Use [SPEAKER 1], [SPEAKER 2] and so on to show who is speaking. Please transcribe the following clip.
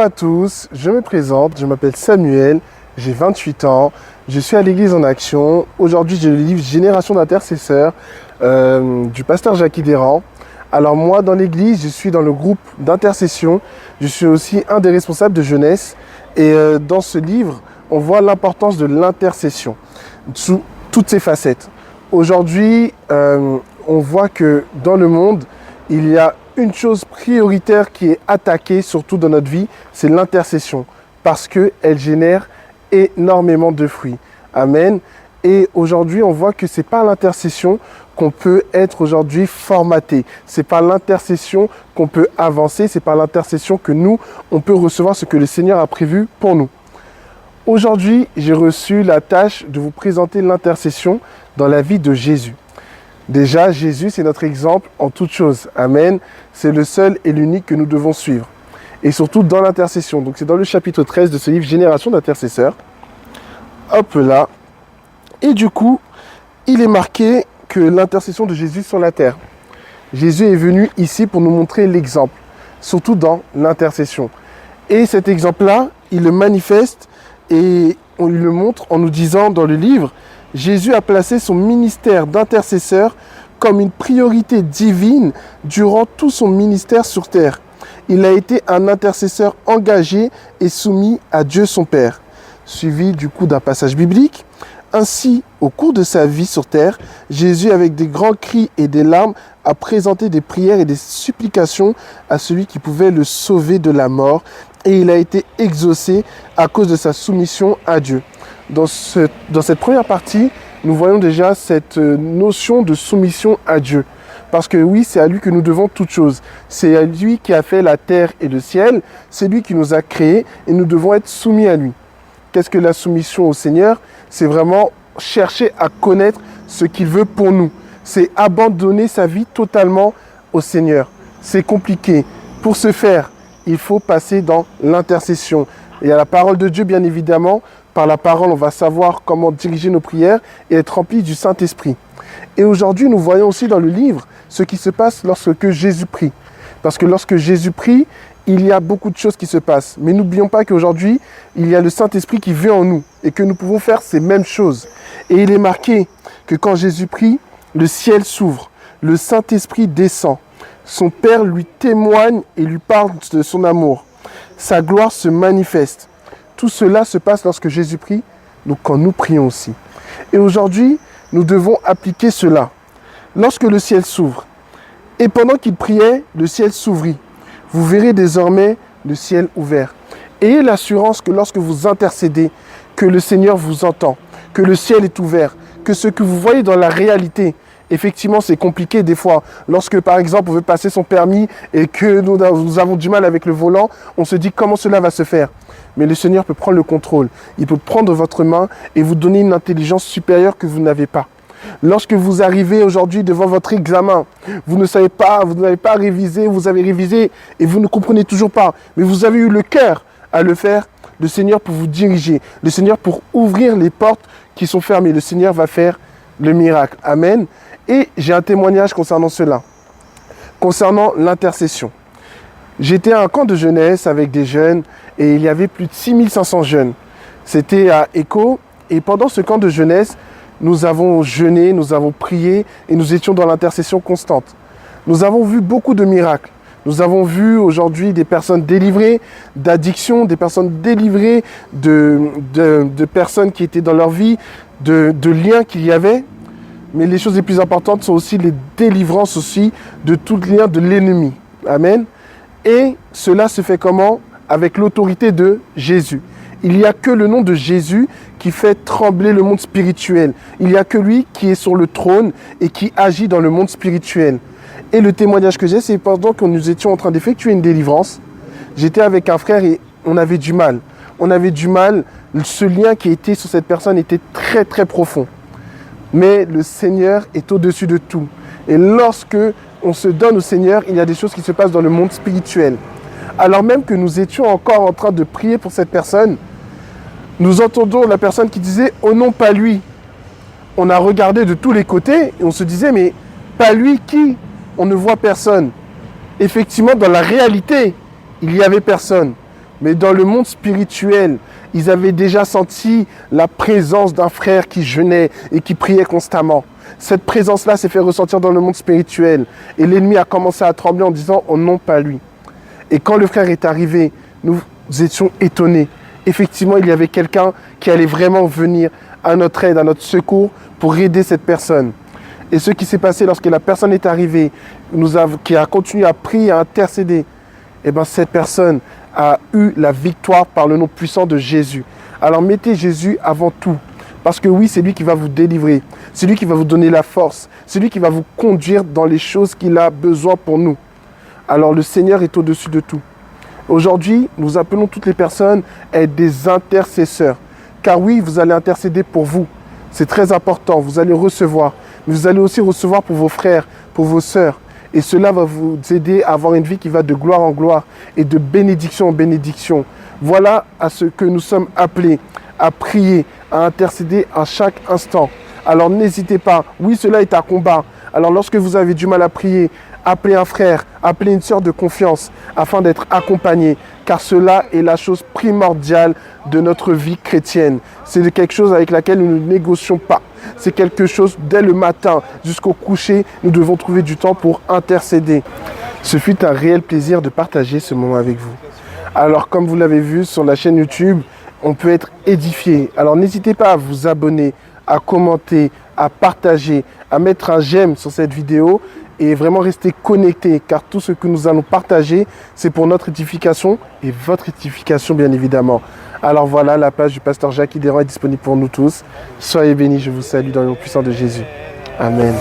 [SPEAKER 1] à tous, je me présente, je m'appelle Samuel, j'ai 28 ans, je suis à l'Église en Action. Aujourd'hui, j'ai le livre Génération d'intercesseurs du pasteur Jackie Desrands. Alors moi, dans l'Église, je suis dans le groupe d'intercession, je suis aussi un des responsables de jeunesse. Et dans ce livre, on voit l'importance de l'intercession sous toutes ses facettes. Aujourd'hui, on voit que dans le monde, il y a une chose prioritaire qui est attaquée, surtout dans notre vie, c'est l'intercession, parce qu'elle génère énormément de fruits. Amen. Et aujourd'hui, on voit que ce n'est pas l'intercession qu'on peut être aujourd'hui formaté. Ce n'est pas l'intercession qu'on peut avancer. Ce n'est pas l'intercession que nous, on peut recevoir ce que le Seigneur a prévu pour nous. Aujourd'hui, j'ai reçu la tâche de vous présenter l'intercession dans la vie de Jésus. Déjà, Jésus, c'est notre exemple en toutes choses. Amen. C'est le seul et l'unique que nous devons suivre. Et surtout dans l'intercession. Donc, c'est dans le chapitre 13 de ce livre, Génération d'intercesseurs. Hop là. Et du coup, il est marqué que l'intercession de Jésus sur la terre. Jésus est venu ici pour nous montrer l'exemple, surtout dans l'intercession. Et cet exemple-là, il le manifeste et on lui le montre en nous disant dans le livre, Jésus a placé son ministère d'intercesseur comme une priorité divine durant tout son ministère sur terre. Il a été un intercesseur engagé et soumis à Dieu son Père. Suivi du coup d'un passage biblique. Ainsi, au cours de sa vie sur terre, Jésus, avec des grands cris et des larmes, a présenté des prières et des supplications à celui qui pouvait le sauver de la mort. Et il a été exaucé à cause de sa soumission à Dieu. Dans cette première partie, nous voyons déjà cette notion de soumission à Dieu. Parce que oui, c'est à lui que nous devons toutes choses. C'est à lui qui a fait la terre et le ciel. C'est lui qui nous a créés et nous devons être soumis à lui. Qu'est-ce que la soumission au Seigneur? C'est vraiment chercher à connaître ce qu'il veut pour nous. C'est abandonner sa vie totalement au Seigneur. C'est compliqué. Pour ce faire, il faut passer dans l'intercession. Il y a la parole de Dieu, bien évidemment. Par la parole, on va savoir comment diriger nos prières et être rempli du Saint-Esprit. Et aujourd'hui, nous voyons aussi dans le livre ce qui se passe lorsque Jésus prie. Parce que lorsque Jésus prie, il y a beaucoup de choses qui se passent. Mais n'oublions pas qu'aujourd'hui, il y a le Saint-Esprit qui vit en nous et que nous pouvons faire ces mêmes choses. Et il est marqué que quand Jésus prie, le ciel s'ouvre, le Saint-Esprit descend. Son Père lui témoigne et lui parle de son amour. Sa gloire se manifeste. Tout cela se passe lorsque Jésus prie, donc quand nous prions aussi. Et aujourd'hui, nous devons appliquer cela. Lorsque le ciel s'ouvre, et pendant qu'il priait, le ciel s'ouvrit. Vous verrez désormais le ciel ouvert. Ayez l'assurance que lorsque vous intercédez, que le Seigneur vous entend, que le ciel est ouvert, que ce que vous voyez dans la réalité, effectivement, c'est compliqué des fois. Lorsque, par exemple, on veut passer son permis et que nous avons du mal avec le volant, on se dit comment cela va se faire. Mais le Seigneur peut prendre le contrôle. Il peut prendre votre main et vous donner une intelligence supérieure que vous n'avez pas. Lorsque vous arrivez aujourd'hui devant votre examen, vous ne savez pas, vous n'avez pas révisé, vous avez révisé et vous ne comprenez toujours pas. Mais vous avez eu le cœur à le faire, le Seigneur pour vous diriger, le Seigneur pour ouvrir les portes qui sont fermées. Le Seigneur va faire le miracle. Amen. Et j'ai un témoignage concernant cela, concernant l'intercession. J'étais à un camp de jeunesse avec des jeunes et il y avait plus de 6500 jeunes. C'était à Écho et pendant ce camp de jeunesse, nous avons jeûné, nous avons prié et nous étions dans l'intercession constante. Nous avons vu beaucoup de miracles. Nous avons vu aujourd'hui des personnes délivrées d'addiction, des personnes délivrées de personnes qui étaient dans leur vie, de liens qu'il y avait. Mais les choses les plus importantes sont aussi les délivrances aussi de tout lien de l'ennemi. Amen. Et cela se fait comment? Avec l'autorité de Jésus. Il n'y a que le nom de Jésus qui fait trembler le monde spirituel. Il n'y a que lui qui est sur le trône et qui agit dans le monde spirituel. Et le témoignage que j'ai, c'est pendant que nous étions en train d'effectuer une délivrance, j'étais avec un frère et on avait du mal. On avait du mal, ce lien qui était sur cette personne était très très profond. Mais le Seigneur est au-dessus de tout. Et lorsque on se donne au Seigneur, il y a des choses qui se passent dans le monde spirituel. Alors même que nous étions encore en train de prier pour cette personne, nous entendons la personne qui disait « Oh non, pas lui ». On a regardé de tous les côtés et on se disait « Mais pas lui, qui ?» On ne voit personne. Effectivement, dans la réalité, il n'y avait personne. Mais dans le monde spirituel, ils avaient déjà senti la présence d'un frère qui jeûnait et qui priait constamment. Cette présence-là s'est fait ressentir dans le monde spirituel. Et l'ennemi a commencé à trembler en disant « Oh non, pas lui ». Et quand le frère est arrivé, nous étions étonnés. Effectivement, il y avait quelqu'un qui allait vraiment venir à notre aide, à notre secours pour aider cette personne. Et ce qui s'est passé lorsque la personne est arrivée, qui a continué à prier, à intercéder, eh bien, cette personne a eu la victoire par le nom puissant de Jésus. Alors mettez Jésus avant tout. Parce que oui, c'est lui qui va vous délivrer. C'est lui qui va vous donner la force. C'est lui qui va vous conduire dans les choses qu'il a besoin pour nous. Alors le Seigneur est au-dessus de tout. Aujourd'hui, nous appelons toutes les personnes à être des intercesseurs. Car oui, vous allez intercéder pour vous. C'est très important, vous allez recevoir. Mais vous allez aussi recevoir pour vos frères, pour vos sœurs. Et cela va vous aider à avoir une vie qui va de gloire en gloire et de bénédiction en bénédiction. Voilà à ce que nous sommes appelés, à prier, à intercéder à chaque instant. Alors n'hésitez pas, oui, cela est un combat. Alors lorsque vous avez du mal à prier, appelez un frère, appelez une sœur de confiance afin d'être accompagné, car cela est la chose primordiale de notre vie chrétienne. C'est quelque chose avec laquelle nous ne négocions pas. C'est quelque chose, dès le matin jusqu'au coucher, nous devons trouver du temps pour intercéder. Ce fut un réel plaisir de partager ce moment avec vous. Alors, comme vous l'avez vu sur la chaîne YouTube, on peut être édifié. Alors, n'hésitez pas à vous abonner, à commenter, à partager, à mettre un j'aime sur cette vidéo et vraiment rester connecté, car tout ce que nous allons partager, c'est pour notre édification et votre édification, bien évidemment. Alors voilà, la page du pasteur Jackie Desrangs est disponible pour nous tous. Soyez bénis, je vous salue dans le nom puissant de Jésus. Amen.